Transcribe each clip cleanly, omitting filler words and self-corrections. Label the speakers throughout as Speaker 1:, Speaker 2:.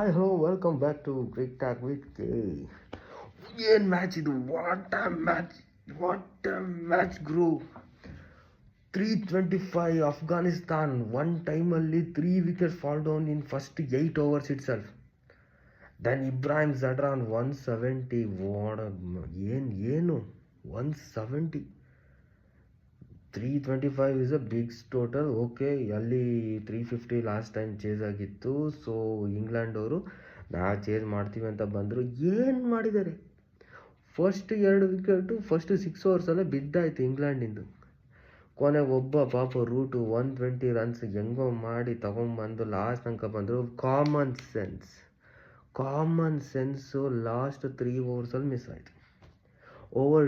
Speaker 1: Hi, hello, welcome back to Quick Talk with K. ಏನ್ match ಇದು? What a match ಗ್ರೂ. 325 Afghanistan one ಟೈಮಲ್ಲಿ 3 wickets fall down in first 8 overs itself. Then Ibrahim Zadran 170. ಏನು 170. 325 is a big total. Okay, ಅಲ್ಲಿ 350 last time chase ಆಗಿತ್ತು. So England ಅವರು ನಾವು chase ಮಾಡ್ತೀವಿ ಅಂತ ಬಂದರು. ಏನು ಮಾಡಿದ್ದಾರೆ? ಫಸ್ಟ್ 2 ವಿಕೆಟು ಫಸ್ಟ್ 6 overs ಬಿದ್ದಾಯಿತು ಇಂಗ್ಲೆಂಡಿಂದು. ಕೊನೆಗೆ ಒಬ್ಬ ಪಾಪ ರೂಟು 120 ರನ್ಸ್ ಹೆಂಗೋ ಮಾಡಿ ತೊಗೊಂಬಂದು ಲಾಸ್ಟ್ ತನಕ ಬಂದರು. Common sense last 3 overs miss ಆಯಿತು.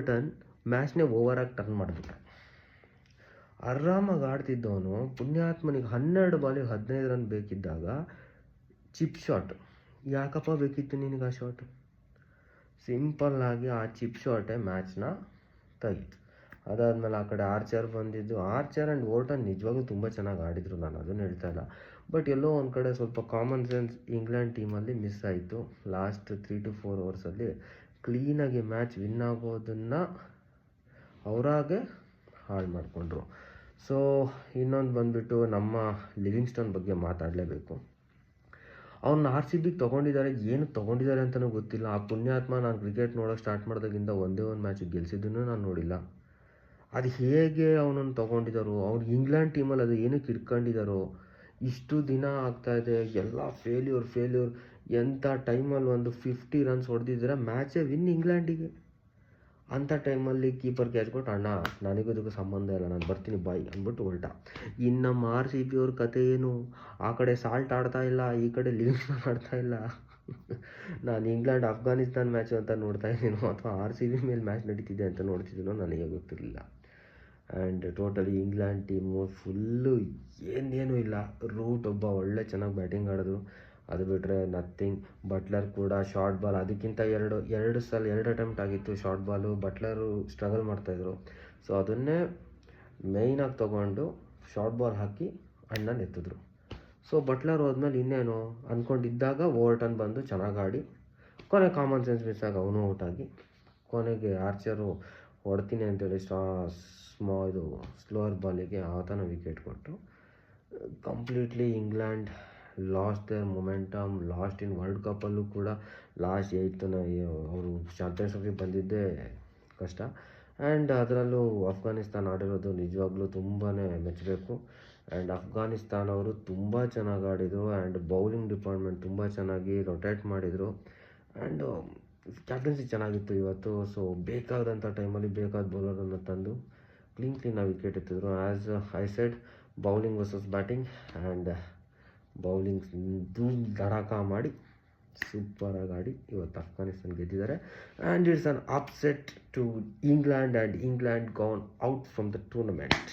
Speaker 1: ಟರ್ನ್ ಮ್ಯಾಚ್ನೇ ಓವರಾಗಿ ಟರ್ನ್ ಮಾಡಿಬಿಟ್ರೆ. ಆರಾಮಾಗಿ ಆಡ್ತಿದ್ದವನು ಪುಣ್ಯಾತ್ಮನಿಗೆ 12 ಬಾಲಿಗೆ 15 ರನ್ ಬೇಕಿದ್ದಾಗ ಚಿಪ್ ಶಾಟ್. ಯಾಕಪ್ಪ ಬೇಕಿತ್ತು ನಿನಗೆ ಆ ಶಾಟ್? ಸಿಂಪಲ್ಲಾಗಿ ಆ ಚಿಪ್ ಶಾಟೇ ಮ್ಯಾಚ್ನ ತೆಗೀತು. ಅದಾದಮೇಲೆ ಆ ಕಡೆ ಆರ್ಚರ್ ಬಂದಿದ್ದು. ಆರ್ಚರ್ ಆ್ಯಂಡ್ ಓರ್ಟನ್ ನಿಜವಾಗ್ಲೂ ತುಂಬ ಚೆನ್ನಾಗಿ ಆಡಿದರು, ನಾನು ಅದನ್ನು ಹೇಳ್ತಾ ಇಲ್ಲ. ಬಟ್ ಎಲ್ಲೋ ಒಂದು ಕಡೆ ಸ್ವಲ್ಪ ಕಾಮನ್ ಸೆನ್ಸ್ ಇಂಗ್ಲೆಂಡ್ ಟೀಮಲ್ಲಿ ಮಿಸ್ ಆಯಿತು. ಲಾಸ್ಟ್ 3 to 4 overs ಕ್ಲೀನಾಗಿ ಮ್ಯಾಚ್ ವಿನ್ ಆಗೋದನ್ನು ಅವರಾಗೆ ಹಾಳು ಮಾಡಿಕೊಂಡ್ರು. ಸೊ ಇನ್ನೊಂದು ಬಂದುಬಿಟ್ಟು ನಮ್ಮ ಲಿವಿಂಗ್ಸ್ಟನ್ ಬಗ್ಗೆ ಮಾತಾಡಲೇಬೇಕು. ಅವ್ರನ್ನ RCB ತೊಗೊಂಡಿದ್ದಾರೆ. ಏನು ತೊಗೊಂಡಿದ್ದಾರೆ ಅಂತಲೂ ಗೊತ್ತಿಲ್ಲ. ಆ ಪುಣ್ಯಾತ್ಮ ನಾನು ಕ್ರಿಕೆಟ್ ನೋಡೋಕೆ ಸ್ಟಾರ್ಟ್ ಮಾಡಿದಾಗಿಂದ ಒಂದೇ ಒಂದು ಮ್ಯಾಚ್ ಗೆಲ್ಸಿದ್ದನ್ನು ನಾನು ನೋಡಿಲ್ಲ. ಅದು ಹೇಗೆ ಅವನನ್ನು ತೊಗೊಂಡಿದ್ದಾರೋ, ಅವ್ರು ಇಂಗ್ಲೆಂಡ್ ಟೀಮಲ್ಲಿ ಅದು ಏನಕ್ಕೆ ಇಟ್ಕೊಂಡಿದ್ದಾರೋ, ಇಷ್ಟು ದಿನ ಆಗ್ತಾಯಿದೆ. ಎಲ್ಲ ಫೇಲ್ಯೂರ್. ಎಂಥ ಟೈಮಲ್ಲಿ ಒಂದು 50 runs ಹೊಡೆದಿದ್ದಾರೆ, ಮ್ಯಾಚೇ ವಿನ್ ಇಂಗ್ಲೆಂಡಿಗೆ. ಅಂಥ ಟೈಮಲ್ಲಿ ಕೀಪರ್ ಕ್ಯಾಚ್ ಕೊಟ್ಟು, ಅಣ್ಣ ನನಗೋದಕ್ಕೂ ಸಂಬಂಧ ಇಲ್ಲ, ನಾನು ಬರ್ತೀನಿ ಬಾಯ್ ಅಂದ್ಬಿಟ್ಟು ಹೊರಟ. ಇನ್ನು ನಮ್ಮ RCB ಅವ್ರ ಕತೆ ಏನು? ಆ ಕಡೆ ಸಾಲ್ಟ್ ಆಡ್ತಾ ಇಲ್ಲ, ಈ ಕಡೆ ಲಿವಿಂಗ್ಸ್ಟನ್ ಆಡ್ತಾ ಇಲ್ಲ. ನಾನು ಇಂಗ್ಲೆಂಡ್ ಅಫ್ಘಾನಿಸ್ತಾನ್ ಮ್ಯಾಚ್ ಅಂತ ನೋಡ್ತಾ ಇದ್ದೀನೋ ಅಥವಾ RCB ಮೇಲೆ ಮ್ಯಾಚ್ ನಡೀತಿದೆ ಅಂತ ನೋಡ್ತಿದ್ದೀನೋ ನನಗೆ ಗೊತ್ತಿರಲಿಲ್ಲ. And totally England team full ಏನೇನೂ ಇಲ್ಲ. ರೂಟ್ ಒಬ್ಬ ಒಳ್ಳೆ ಚೆನ್ನಾಗಿ ಬ್ಯಾಟಿಂಗ್ ಆಡಿದ್ರು, ಅದು ಬಿಟ್ಟರೆ ನಥಿಂಗ್. ಬಟ್ಲರ್ ಕೂಡ ಶಾರ್ಟ್ ಬಾಲ್, ಅದಕ್ಕಿಂತ ಎರಡು ಅಟೆಂಪ್ಟ್ ಆಗಿತ್ತು ಶಾರ್ಟ್ ಬಾಲು. ಬಟ್ಲರು ಸ್ಟ್ರಗಲ್ ಮಾಡ್ತಾಯಿದ್ರು. ಸೊ ಅದನ್ನೇ ಮೇಯ್ನಾಗಿ ತೊಗೊಂಡು ಶಾರ್ಟ್ ಬಾಲ್ ಹಾಕಿ ಅಣ್ಣನ ಎತ್ತಿದ್ರು. ಸೊ ಬಟ್ಲರ್ ಹೋದ್ಮೇಲೆ ಇನ್ನೇನು ಅಂದ್ಕೊಂಡಿದ್ದಾಗ ಓವರ್ಟನ್ ಬಂದು ಚೆನ್ನಾಗಿ ಆಡಿ ಕೊನೆ ಕಾಮನ್ ಸೆನ್ಸ್ ಮಿಸ್ ಆಗಿ ಅವನು ಔಟ್ ಆಗಿ ಕೊನೆಗೆ ಆರ್ಚರು ಹೊಡ್ತೀನಿ ಅಂತೇಳಿ ಸ್ಲೋವರ್ ಬಾಲಿಗೆ ಆತನ ವಿಕೆಟ್ ಕೊಟ್ಟು completely England lost their momentum. Lost in world ಕಪ್ಪಲ್ಲೂ ಕೂಡ ಲಾಸ್ಟ್ 8th ಅವರು ಚಾಂಪಿಯನ್ಸ್ ಟ್ರೋಫಿ ಬಂದಿದ್ದೇ ಕಷ್ಟ. ಆ್ಯಂಡ್ ಅದರಲ್ಲೂ ಅಫ್ಘಾನಿಸ್ತಾನ್ ಆಡಿರೋದು ನಿಜವಾಗ್ಲೂ ತುಂಬಾ ಮೆಚ್ಚಬೇಕು. ಆ್ಯಂಡ್ ಅಫ್ಘಾನಿಸ್ತಾನ್ ಅವರು ತುಂಬ ಚೆನ್ನಾಗಿ ಆಡಿದರು. ಆ್ಯಂಡ್ ಬೌಲಿಂಗ್ ಡಿಪಾರ್ಟ್ಮೆಂಟ್ ತುಂಬ ಚೆನ್ನಾಗಿ ರೊಟೇಟ್ ಮಾಡಿದರು. ಆ್ಯಂಡ್ ಕ್ಯಾಪ್ಟನ್ಸಿ ಚೆನ್ನಾಗಿತ್ತು ಇವತ್ತು. ಸೊ ಬೇಕಾದಂಥ ಟೈಮಲ್ಲಿ ಬೇಕಾದ ಬೌಲರನ್ನು ತಂದು ಕ್ಲೀನಾಗಿ ವಿಕೆಟ್ ಎತ್ತಿದ್ರು. As I said, bowling versus batting. And bowling ಧಡಾಕ ಮಾಡಿ ಸೂಪರಾಗಿ ಆಡಿ ಇವತ್ತು ಅಫ್ಘಾನಿಸ್ತಾನ್ ಗೆದ್ದಿದ್ದಾರೆ. And it's an upset to England, and England gone out from the tournament.